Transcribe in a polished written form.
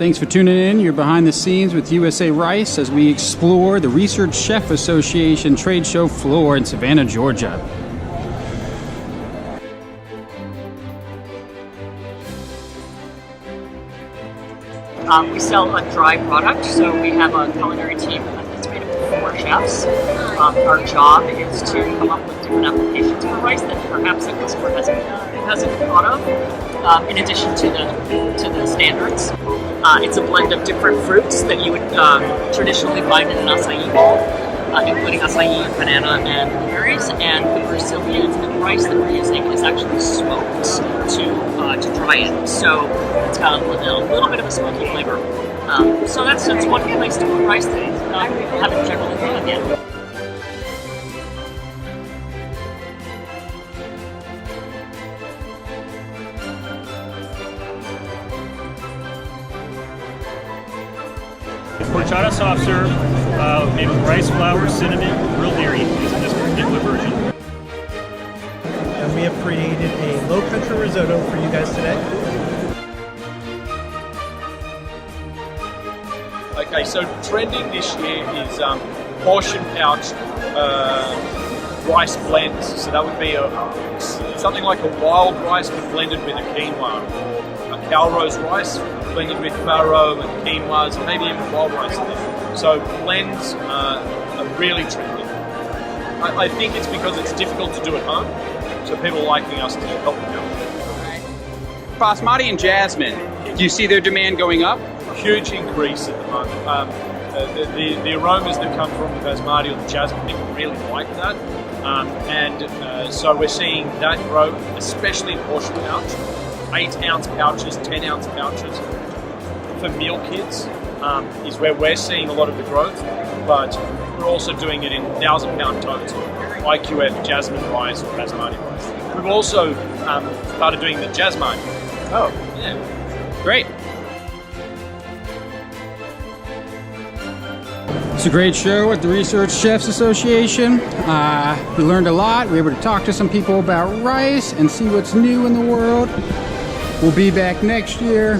Thanks for tuning in. You're behind the scenes with USA Rice as we explore the Research Chef Association trade show floor in Savannah, Georgia. We sell a dry product, so we have a culinary team that's made up of 4 chefs. Our job is to come up with different applications for rice that perhaps a customer hasn't thought of, in addition to the standards. It's a blend of different fruits that you would traditionally find in an acai bowl, including acai, banana, and blueberries. And the Brazilian rice that we're using is actually smoked to dry it. So it's got a little bit of a smoky flavor. So that's one place to put rice that people haven't generally thought of yet. Horchata soft serve, made with rice flour, cinnamon, real dairy in this particular version. And we have created a low country risotto for you guys today. Okay, so trending this year is portion pouch rice blends. So that would be something like a wild rice but blended with a quinoa, or a Calrose rice blended with farro and quinoas, and maybe even wild rice in there. So blends are really trending. I think it's because it's difficult to do at home, so people are liking us to help them out. Basmati and jasmine, do you see their demand going up? Huge increase at the moment. The aromas that come from the basmati or the jasmine, people really like that. So we're seeing that grow, especially in portion pouch. 8-ounce pouches, 10-ounce pouches. For meal kits is where we're seeing a lot of the growth, but we're also doing it in 1,000-pound totes, IQF jasmine rice or basmati rice. We've also started doing the jasmine. Oh, yeah. Great. It's a great show at the Research Chefs Association. We learned a lot. We were able to talk to some people about rice and see what's new in the world. We'll be back next year.